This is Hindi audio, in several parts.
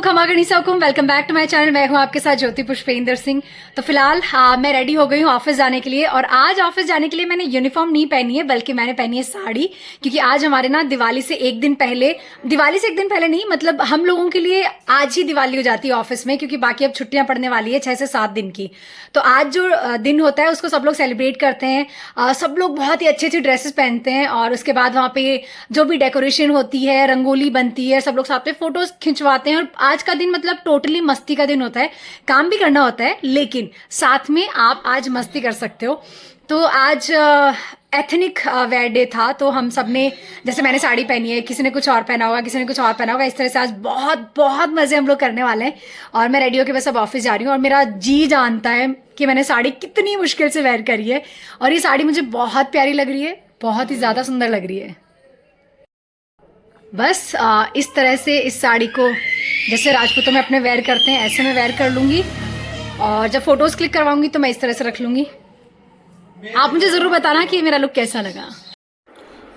खमा गणिसा हुकुम, welcome back to my channel. मैं हूं आपके साथ ज्योति पुष्पेंद्र सिंह। तो फिलहाल मैं रेडी हो गई हूं ऑफिस जाने के लिए। और आज ऑफिस जाने के लिए मैंने यूनिफॉर्म नहीं पहनी है, बल्कि मैंने पहनी है साड़ी, क्योंकि आज हमारे ना दिवाली से एक दिन पहले नहीं, मतलब हम लोगों के लिए आज ही दिवाली हो जाती है ऑफिस में, क्योंकि बाकी अब छुट्टियां पड़ने वाली है 6 से 7 दिन की। तो आज जो दिन होता है उसको सब लोग सेलिब्रेट करते हैं। सब लोग बहुत ही अच्छी अच्छी ड्रेसेस पहनते हैं और उसके बाद वहाँ पे जो भी डेकोरेशन होती है, रंगोली बनती है, सब लोग साथ में फोटोज खिंचवाते हैं। और आज का दिन मतलब टोटली मस्ती का दिन होता है। काम भी करना होता है, लेकिन साथ में आप आज मस्ती कर सकते हो। तो आज एथनिक वेयर डे था, तो हम सब ने, जैसे मैंने साड़ी पहनी है, किसी ने कुछ और पहना होगा, किसी ने कुछ और पहना होगा, इस तरह से आज बहुत बहुत मजे हम लोग करने वाले हैं। और मैं रेडी होकर बस अब ऑफिस जा रही हूँ। और मेरा जी जानता है कि मैंने साड़ी कितनी मुश्किल से वेयर करी है, और ये साड़ी मुझे बहुत प्यारी लग रही है, बहुत ही ज्यादा सुंदर लग रही है। बस इस तरह से इस साड़ी को जैसे राजपूतों में अपने वेयर करते हैं, ऐसे मैं वेयर कर लूँगी। और जब फोटोज क्लिक करवाऊंगी तो मैं इस तरह से रख लूँगी। आप मुझे ज़रूर बताना कि मेरा लुक कैसा लगा।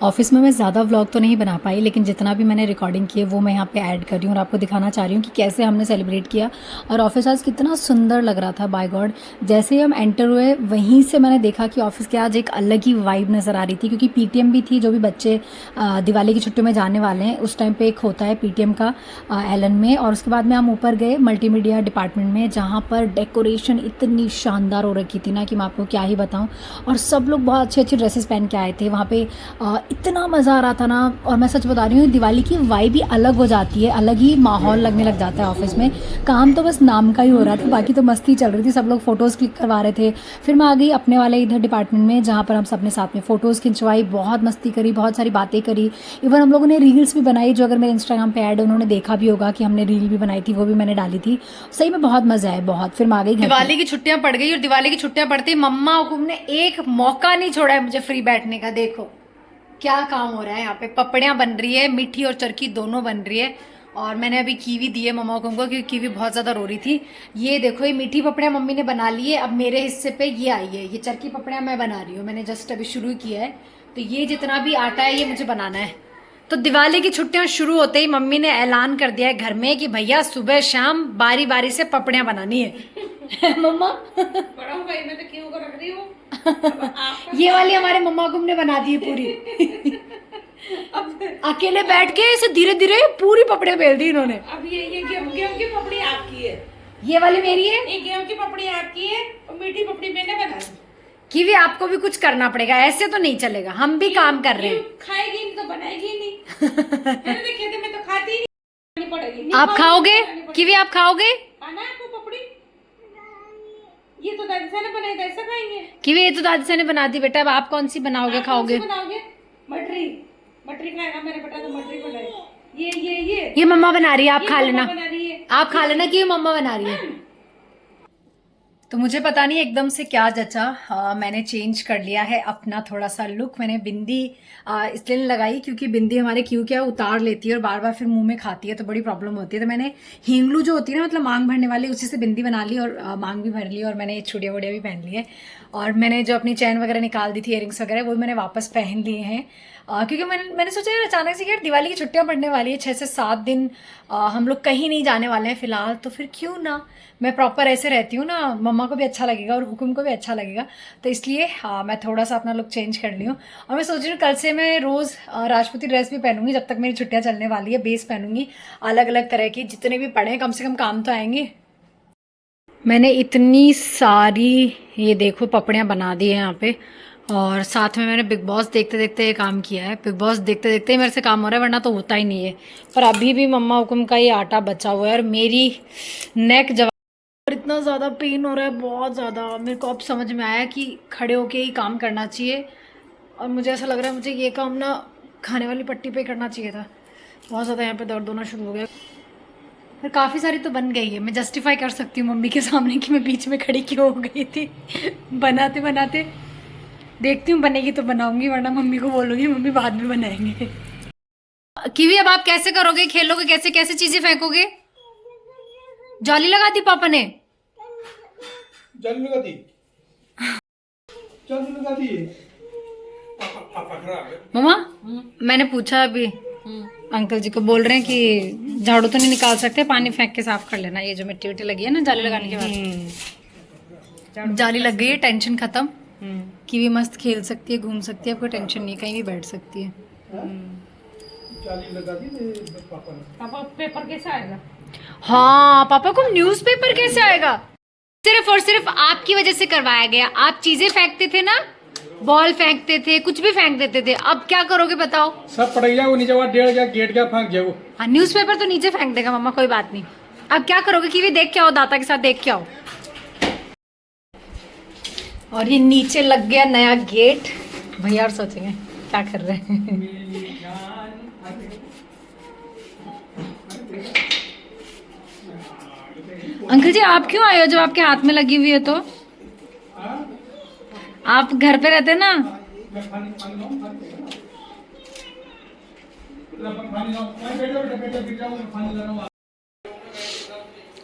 ऑफिस में मैं ज़्यादा व्लॉग तो नहीं बना पाई, लेकिन जितना भी मैंने रिकॉर्डिंग की है वो मैं यहाँ पे ऐड कर रही हूँ और आपको दिखाना चाह रही हूँ कि कैसे हमने सेलिब्रेट किया। और ऑफिस आज कितना सुंदर लग रहा था, बाय गॉड। जैसे ही हम एंटर हुए वहीं से मैंने देखा कि ऑफिस के आज एक अलग ही वाइब नज़र आ रही थी, क्योंकि पीटीएम भी थी। जो भी बच्चे दिवाली की छुट्टी में जाने वाले हैं उस टाइम पर एक होता है पीटीएम का एलन में। और उसके बाद में हम ऊपर गए मल्टीमीडिया डिपार्टमेंट में, जहाँ पर डेकोरेशन इतनी शानदार हो रखी थी ना कि मैं आपको क्या ही बताऊँ। और सब लोग बहुत अच्छे अच्छे ड्रेसेस पहन के आए थे वहाँ पे। इतना मज़ा आ रहा था ना। और मैं सच बता रही हूँ, दिवाली की वाइब भी अलग हो जाती है, अलग ही माहौल लगने लग जाता है ऑफिस में। काम तो बस नाम का ही हो रहा था, बाकी तो मस्ती चल रही थी, सब लोग फोटोज़ क्लिक करवा रहे थे। फिर मैं आ गई अपने वाले इधर डिपार्टमेंट में, जहाँ पर हम सब ने साथ में फ़ोटोज़ खिंचवाई, बहुत मस्ती करी, बहुत सारी बातें करी। इवन हम लोगों ने रील्स भी बनाई, जो अगर मेरे इंस्टाग्राम पे ऐड है उन्होंने देखा भी होगा कि हमने रील भी बनाई थी, वो भी मैंने डाली थी। सही में बहुत मज़ा आया, बहुत। फिर मैं आ गई घर। दिवाली की छुट्टियां पड़ गई, और दिवाली की छुट्टियां पड़ती मम्मा हुकुम ने एक मौका नहीं छोड़ा है मुझे फ्री बैठने का। देखो क्या काम हो रहा है यहाँ पे। पपड़ियाँ बन रही है, मीठी और चरखी दोनों बन रही है। और मैंने अभी कीवी दी है मम्मा को, क्योंकि कीवी बहुत ज़्यादा रो रही थी। ये देखो, ये मीठी पपड़ियाँ मम्मी ने बना ली है। अब मेरे हिस्से पे ये आई है, ये चरखी पपड़ियाँ मैं बना रही हूँ। मैंने जस्ट अभी शुरू किया है, तो ये जितना भी आटा है ये मुझे बनाना है। तो दिवाली की छुट्टियां शुरू होते ही मम्मी ने ऐलान कर दिया है घर में कि भैया सुबह शाम बारी बारी से पपड़ियाँ बनानी है। मम्मा बड़ा हूँ भाई, मैं तो क्यों को रख रही हूँ। ये वाली हमारे मम्मा को हमने बना दी है पूरी। अकेले बैठ के इसे धीरे धीरे पूरी पपड़ियाँ बेल दी इन्होंने। अब ये गेहूं की पपड़ी आपकी है, ये वाली मेरी है। ये गेहूं की पपड़ी आपकी है, और मीठी पपड़ी मैंने बनाई। कीवी आपको भी कुछ करना पड़ेगा, ऐसे तो नहीं चलेगा। हम भी काम कर रहे हैं। खाएगी नहीं तो बनाएगी नहीं। मैंने देखे थे, मैं तो खाती ही नहीं पड़ेगी। आप खाओगे कीवी? आप खाओगे? खाना आपको पपड़ी? ये तो दादी से ने बनाई था, ऐसा खाएंगे? कीवी ये तो दादी से ने बना दी बेटा, अब आप कौन सी बनाओगे, खाओगे? बनाओगे मटरी। मटरी खाएगा मेरे बेटा, तो मटरी बनाई। ये मम्मा बना रही है, आप खा लेना। बना रही है, आप खा लेना कि ये मम्मा बना रही है। तो मुझे पता नहीं एकदम से क्या जचा, मैंने चेंज कर लिया है अपना थोड़ा सा लुक। मैंने बिंदी इसलिए नहीं लगाई क्योंकि बिंदी हमारे क्यों क्या उतार लेती है और बार बार फिर मुंह में खाती है, तो बड़ी प्रॉब्लम होती है। तो मैंने हींगलू जो होती है ना, मतलब मांग भरने वाली, उसी से बिंदी बना ली और मांग भी भर ली। और मैंने चूड़िया वुड़िया भी पहन ली है। और मैंने जो अपनी चैन वगैरह निकाल दी थी, इयरिंग्स वगैरह, वो मैंने वापस पहन लिए हैं। क्योंकि मैंने सोचा यार अचानक से यार दिवाली की छुट्टियां पड़ने वाली है, 6 से 7 दिन हम लोग कहीं नहीं जाने वाले हैं फिलहाल, तो फिर क्यों ना मैं प्रॉपर ऐसे रहती हूँ ना, मम्मा को भी अच्छा लगेगा और हुकुम को भी अच्छा लगेगा। तो इसलिए मैं थोड़ा सा अपना लुक चेंज कर ली हूँ। और मैं सोच रही हूँ कल से मैं रोज़ राजपूती ड्रेस भी पहनूंगी, जब तक मेरी छुट्टियाँ चलने वाली है। बेस पहनूंगी अलग अलग तरह की, जितने भी पड़े कम से कम काम तो आएंगे। मैंने इतनी सारी ये देखो पपड़ियाँ बना दी है यहाँ पे, और साथ में मैंने बिग बॉस देखते देखते ये काम किया है। बिग बॉस देखते देखते ही मेरे से काम हो रहा है, वरना तो होता ही नहीं है। पर अभी भी मम्मा हुकुम का ये आटा बचा हुआ है और मेरी नेक जवा इतना ज़्यादा पेन हो रहा है, बहुत ज़्यादा। मेरे को अब समझ में आया कि खड़े होके ही काम करना चाहिए, और मुझे ऐसा लग रहा है मुझे ये काम ना खाने वाली पट्टी पे करना चाहिए था। बहुत ज़्यादा यहाँ पे दर्द होना शुरू हो गया। फिर काफ़ी सारी तो बन गई है, मैं जस्टिफाई कर सकती हूँ मम्मी के सामने कि मैं बीच में खड़ी क्यों हो गई थी। बनाते बनाते देखती हूँ, बनेगी तो बनाऊंगी, वरना मम्मी को बोलूँगी, मम्मी बाद में बनाएंगे। कीवी अब आप कैसे करोगे, खेलोगे कैसे, कैसे चीज़ें फेंकोगे? जाली लगा दी पापा ने? जाली लगा दी, जाली लगा दी। पापा खराब है। मम्मा मैंने पूछा अभी अंकल जी को बोल रहे हैं कि झाड़ू तो नहीं निकाल सकते, पानी फेंक के साफ कर लेना। ये जो मिट्टी विट्टी लगी है ना जाली लगाने के बाद, जाली लग गई है, टेंशन खत्म। कीवी मस्त खेल सकती है, घूम सकती है, आपको टेंशन नहीं, कहीं भी बैठ सकती है। जाली लगा दी पापा ने। पापा पेपर कैसे आएगा? हाँ, पापा को न्यूज़पेपर कैसे आएगा? सिर्फ और सिर्फ आपकी वजह से करवाया गया। आप चीजें फेंकते थे ना, बॉल फेंकते थे, कुछ भी फेंक देते थे, अब क्या करोगे बताओ? सब पड़ गया वो नीचे, वो डेढ़ गया गेट क्या फेंक गया वो। हाँ, न्यूज़पेपर तो नीचे फेंक देगा मम्मा, कोई बात नहीं। अब क्या करोगे? कीवी देख के आओ, दाता के साथ देख के आओ। और ये नीचे लग गया नया गेट। भैया और सोचेंगे क्या कर रहे हैं। अंकल जी आप क्यों आए हो जब आपके हाथ में लगी हुई है? तो आप घर पे रहते ना।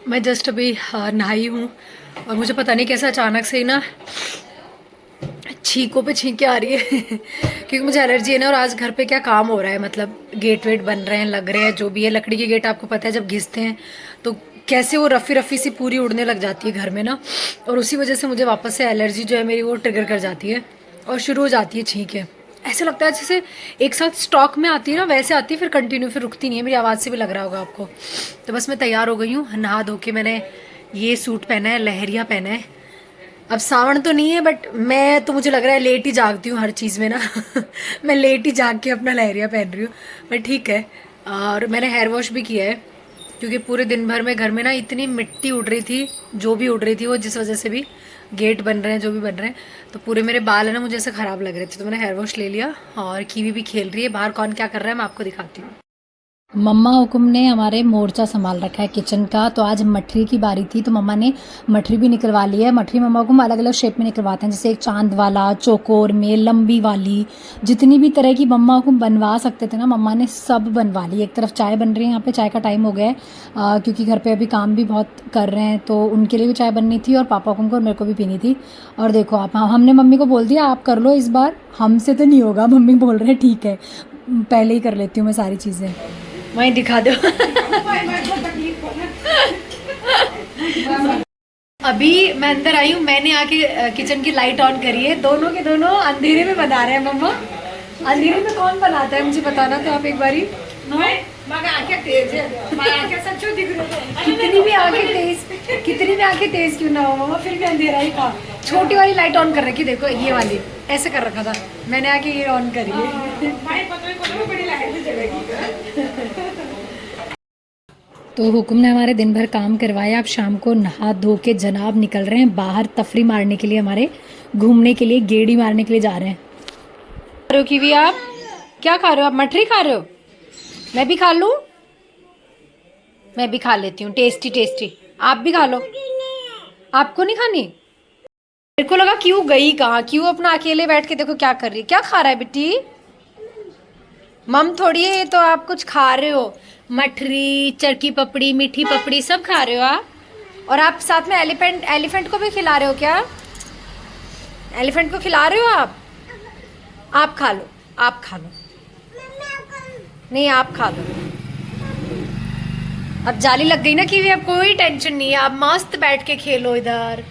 मैं जस्ट अभी नहाई हूँ और मुझे पता नहीं कैसा अचानक से ही ना छींकों पे छींकें आ रही है क्योंकि मुझे एलर्जी है ना। और आज घर पे क्या काम हो रहा है, मतलब गेट वेट बन रहे हैं, लग रहे हैं, जो भी है। लकड़ी के गेट आपको पता है जब घिसते हैं तो कैसे वो रफ़ी रफ़ी सी पूरी उड़ने लग जाती है घर में ना। और उसी वजह से मुझे वापस से एलर्जी जो है मेरी वो ट्रिगर कर जाती है और शुरू हो जाती है छींकें। ऐसा लगता है जैसे एक साथ स्टॉक में आती है ना, वैसे आती है, फिर कंटिन्यू, फिर रुकती नहीं है। मेरी आवाज़ से भी लग रहा होगा आपको। तो बस मैं तैयार हो गई हूँ, नहा धो के मैंने ये सूट पहना है, लहरिया पहना है। अब सावन तो नहीं है बट मैं तो, मुझे लग रहा है लेट ही जागती हूँ हर चीज़ में ना मैं लेट ही जाग के अपना लहरिया पहन रही हूँ, बट ठीक है। और मैंने हेयर वॉश भी किया है क्योंकि पूरे दिन भर में घर में ना इतनी मिट्टी उड़ रही थी, जो भी उड़ रही थी वो, जिस वजह से भी गेट बन रहे हैं, जो भी बन रहे हैं, तो पूरे मेरे बाल है ना मुझे ऐसे ख़राब लग रहे थे। तो मैंने हेयर वॉश ले लिया। और कीवी भी खेल रही है बाहर। कौन क्या कर रहा है मैं आपको दिखाती हूँ। मम्मा हुकुम ने हमारे मोर्चा संभाल रखा है किचन का। तो आज मठरी की बारी थी तो मम्मा ने मठरी भी निकलवा ली है। मठरी मम्मा हुकुम अलग अलग शेप में निकलवाते हैं, जैसे एक चांद वाला, चौकोर में, लंबी वाली, जितनी भी तरह की मम्मा हुकुम बनवा सकते थे ना मम्मा ने सब बनवा ली। एक तरफ चाय बन रही है, यहाँ पे चाय का टाइम हो गया है क्योंकि घर पे अभी काम भी बहुत कर रहे हैं, तो उनके लिए भी चाय बननी थी और पापा हुकुम को और मेरे को भी पीनी थी। और देखो आप, हमने मम्मी को बोल दिया आप कर लो इस बार, हमसे तो नहीं होगा। मम्मी बोल रहे हैं ठीक है पहले ही कर लेती हूँ मैं सारी चीज़ें। वहीं दिखा दो अभी मैं अंदर आई हूँ, मैंने आके किचन की लाइट ऑन करी है। दोनों के दोनों अंधेरे में बना रहे हैं। मम्मा अंधेरे में कौन बनाता है मुझे बताना तो आप एक बारी। कितनी भी आंखें तेज क्यों ना हो मम्मा, फिर भी अंधेरा ही था। छोटी वाली लाइट ऑन कर रखी, देखो ये वाली ऐसे कर रखा था मैंने, आके ये ऑन करी है। तो हुकुम ने हमारे दिन भर काम करवाया। अब शाम को नहा धो के जनाब निकल रहे हैं बाहर तफरी मारने के लिए, हमारे घूमने के लिए, गेड़ी मारने के लिए जा रहे हैं। खा रहे हो कीवी? आप क्या खा रहे हो? आप मठरी खा रहे हो? मैं भी खा लूं? मैं भी खा लेती हूँ, टेस्टी टेस्टी। आप भी खा लो। आपको नहीं खानी? मेरे को लगा क्यों गई कहाँ, क्यों अपना अकेले बैठ के देखो क्या कर रही है। क्या खा रहा है बेटी? मम थोड़ी है ये तो, आप कुछ खा रहे हो। मठरी, चरकी पपड़ी, मीठी पपड़ी सब खा रहे हो आप। और आप साथ में एलिफेंट को भी खिला रहे हो क्या? एलिफेंट को खिला रहे हो आप? आप खा लो, आप खा लो। नहीं आप खा लो। अब जाली लग गई ना कीवी, अब कोई टेंशन नहीं है, आप मस्त बैठ के खेलो इधर।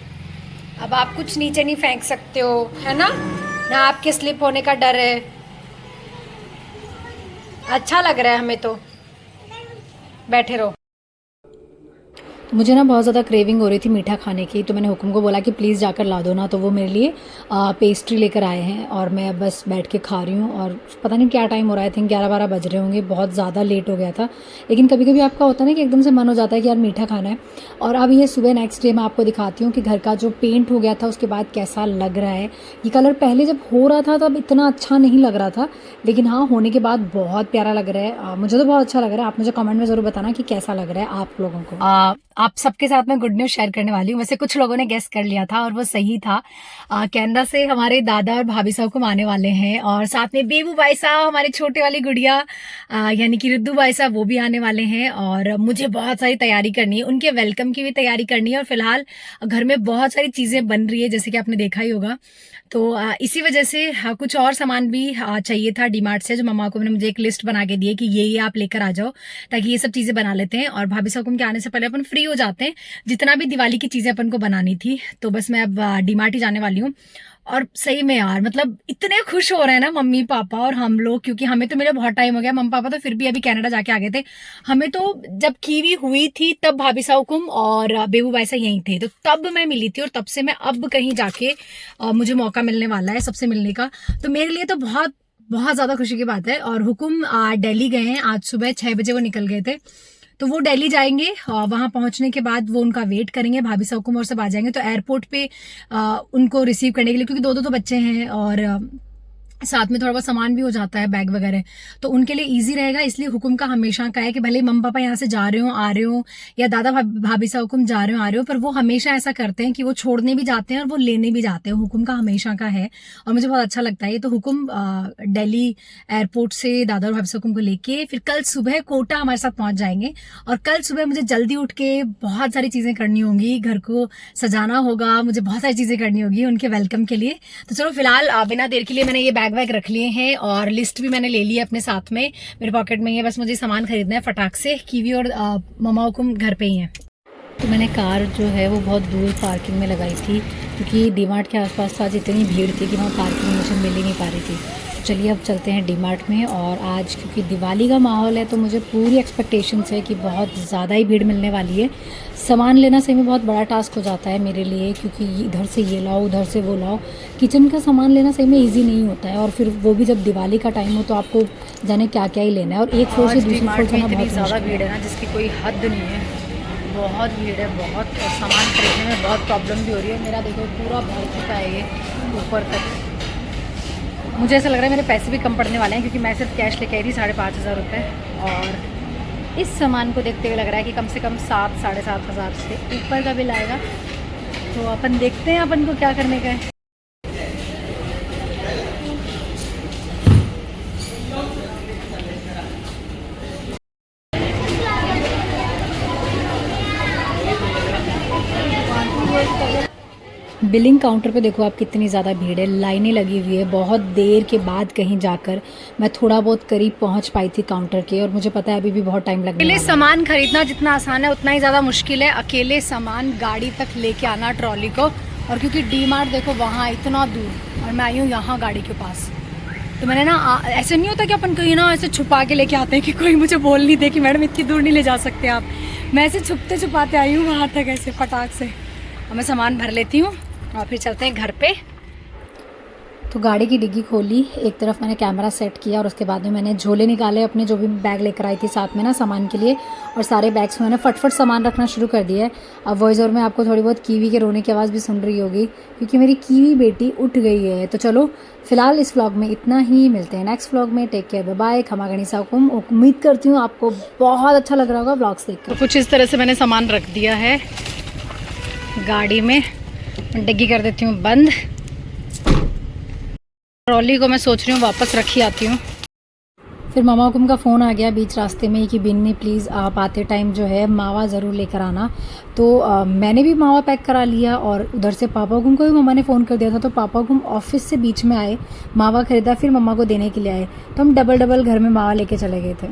अब आप कुछ नीचे नहीं फेंक सकते हो, है ना? ना आपके स्लिप होने का डर है। अच्छा लग रहा है हमें तो, बैठे रहो। मुझे ना बहुत ज़्यादा क्रेविंग हो रही थी मीठा खाने की, तो मैंने हुकुम को बोला कि प्लीज़ जाकर ला दो ना। तो वो मेरे लिए पेस्ट्री लेकर आए हैं और मैं अब बस बैठ के खा रही हूँ। और पता नहीं क्या टाइम हो रहा है, आई थिंक 11-12 बज रहे होंगे, बहुत ज़्यादा लेट हो गया था। लेकिन कभी कभी आपका होता है ना कि एकदम से मन हो जाता है कि यार मीठा खाना है। और अब ये सुबह नेक्स्ट डे मैं आपको दिखाती हूँ कि घर का जो पेंट हो गया था उसके बाद कैसा लग रहा है। ये कलर पहले जब हो रहा था तब इतना अच्छा नहीं लग रहा था, लेकिन हाँ होने के बाद बहुत प्यारा लग रहा है। मुझे तो बहुत अच्छा लग रहा है। आप मुझे कमेंट में ज़रूर बताना कि कैसा लग रहा है आप लोगों को। आप सबके साथ में गुड न्यूज़ शेयर करने वाली हूँ। वैसे कुछ लोगों ने गेस कर लिया था और वो सही था। कनाडा से हमारे दादा और भाभी साहब को आने वाले हैं और साथ में बेबू भाई साहब, हमारी छोटे वाली गुड़िया यानी कि रिद्धू भाई साहब, वो भी आने वाले हैं। और मुझे बहुत सारी तैयारी करनी है, उनके वेलकम की भी तैयारी करनी है और फिलहाल घर में बहुत सारी चीज़ें बन रही है, जैसे कि आपने देखा ही होगा। तो इसी वजह से कुछ और सामान भी चाहिए था डीमार्ट से, जो मम्मा को मैंने मुझे एक लिस्ट बना के दी है कि ये आप लेकर आ जाओ, ताकि ये सब चीज़ें बना लेते हैं और भाभी साहब के आने से पहले अपन फ्री हो जाते हैं। जितना भी दिवाली की चीज़ें अपन को बनानी थी, तो बस मैं अब डीमार्ट ही जाने वाली हूँ। और सही में यार, मतलब इतने खुश हो रहे हैं ना मम्मी पापा और हम लोग, क्योंकि हमें तो, मेरा बहुत टाइम हो गया, मम्मी पापा तो फिर भी अभी कनाडा जाके आ गए थे। हमें तो जब कीवी हुई थी तब भाभी साहुकुम और बेबू भाई साहब यहीं थे, तो तब मैं मिली थी और तब से मैं अब कहीं जाके मुझे मौका मिलने वाला है सबसे मिलने का। तो मेरे लिए तो बहुत बहुत ज़्यादा खुशी की बात है। और हुकुम दिल्ली गए हैं, आज सुबह 6 बजे वो निकल गए थे, तो वो दिल्ली जाएंगे। वहां पहुंचने के बाद वो उनका वेट करेंगे, भाभी साहुकुम और सब आ जाएंगे। तो एयरपोर्ट पे उनको रिसीव करने के लिए, क्योंकि दो तो बच्चे हैं और साथ में थोड़ा बहुत सामान भी हो जाता है, बैग वगैरह, तो उनके लिए इजी रहेगा। इसलिए हुकुम का हमेशा का है कि भले ही मम्मी पापा यहाँ से जा रहे हो आ रहे हो, या दादा भाभी साहब हुकुम जा रहे हो आ रहे हो, पर वो हमेशा ऐसा करते हैं कि वो छोड़ने भी जाते हैं और वो लेने भी जाते हैं। हुकुम का हमेशा का है और मुझे बहुत अच्छा लगता है। तो हुकुम दिल्ली एयरपोर्ट से दादा और भाभी साहब हुकुम को लेके फिर कल सुबह कोटा हमारे साथ पहुंच जाएंगे। और कल सुबह मुझे जल्दी उठ के बहुत सारी चीज़ें करनी होंगी, घर को सजाना होगा, मुझे बहुत सारी चीज़ें करनी होगी उनके वेलकम के लिए। तो चलो फिलहाल बिना देर के लिए मैंने ये बैग वैग रख लिए हैं और लिस्ट भी मैंने ले ली है अपने साथ में, मेरे पॉकेट में ही है। बस मुझे सामान खरीदना है फटाक से। कीवी और मम्मा हुकुम घर पे ही हैं। तो मैंने कार जो है वो बहुत दूर पार्किंग में लगाई थी, क्योंकि डीमार्ट के आसपास आज इतनी भीड़ थी कि वहाँ पार्किंग मुझे मिल ही नहीं पा रही थी। चलिए अब चलते हैं डीमार्ट में। और आज क्योंकि दिवाली का माहौल है, तो मुझे पूरी एक्सपेक्टेशंस है कि बहुत ज़्यादा ही भीड़ मिलने वाली है। सामान लेना सही में बहुत बड़ा टास्क हो जाता है मेरे लिए, क्योंकि इधर से ये लाओ उधर से वो लाओ। किचन का सामान लेना सही में ईजी नहीं होता है, और फिर वो भी जब दिवाली का टाइम हो तो आपको जाने क्या क्या ही लेना है। और एक फ्लोर से दूसरे फ्लोर जाना बहुत ज़्यादा भीड़ है ना, जिसकी कोई हद नहीं है। बहुत भीड़ है, बहुत सामान खरीदने में बहुत प्रॉब्लम भी हो रही है। मेरा देखो पूरा भर चुका है ये ऊपर तक। मुझे ऐसा लग रहा है मेरे पैसे भी कम पड़ने वाले हैं, क्योंकि मैं सिर्फ कैश लेके आई थी 5,500 रुपये, और इस सामान को देखते हुए लग रहा है कि कम से कम 7-7,500 से ऊपर का बिल आएगा। तो अपन देखते हैं अपन को क्या करने का है। बिलिंग काउंटर पे देखो आप कितनी ज़्यादा भीड़ है, लाइनें लगी हुई है। बहुत देर के बाद कहीं जाकर मैं थोड़ा बहुत करीब पहुंच पाई थी काउंटर के, और मुझे पता है अभी भी बहुत टाइम लगेगा। अकेले सामान खरीदना जितना आसान है उतना ही ज़्यादा मुश्किल है अकेले सामान गाड़ी तक लेके आना, ट्रॉली को। और क्योंकि डीमार्ट देखो वहाँ इतना दूर, और मैं आई हूँ यहाँ गाड़ी के पास, तो मैंने ना ऐसे नहीं होता कि अपन कहीं ना ऐसे छुपा के लेके आते हैं कि कोई मुझे बोल नहीं दे कि मैडम इतनी दूर नहीं ले जा सकते आप। मैं ऐसे छुपते छुपाते आई हूँ वहाँ तक ऐसे फटाक से। और मैं सामान भर लेती हूँ और फिर चलते हैं घर पे। तो गाड़ी की डिग्गी खोली, एक तरफ मैंने कैमरा सेट किया और उसके बाद में मैंने झोले निकाले अपने, जो भी बैग लेकर आई थी साथ में ना सामान के लिए, और सारे बैग्स में मैंने फटफट सामान रखना शुरू कर दिया है। अब वॉइस ओवर में आपको थोड़ी बहुत कीवी के रोने की आवाज़ भी सुन रही होगी, क्योंकि मेरी कीवी बेटी उठ गई है। तो चलो फिलहाल इस व्लॉग में इतना ही, मिलते हैं नेक्स्ट व्लॉग में। टेक केयर, बाय बाय, खमा गणिसा हुकुम। उम्मीद करती हूँ आपको बहुत अच्छा लग रहा होगा व्लॉग्स देख कर। तो कुछ इस तरह से मैंने सामान रख दिया है गाड़ी में, डिग्गी कर देती हूँ बंद। ट्रॉली को मैं सोच रही हूँ वापस रखी आती हूँ। फिर मामा हुकुम का फ़ोन आ गया बीच रास्ते में कि बिन्नी प्लीज़ आप आते टाइम जो है मावा ज़रूर लेकर आना। तो मैंने भी मावा पैक करा लिया, और उधर से पापा हुकुम को भी मम्मा ने फ़ोन कर दिया था। तो पापा हुकुम ऑफिस से बीच में आए, मावा ख़रीदा, फिर मम्मा को देने के लिए आए। तो हम डबल घर में मावा लेके चले गए थे।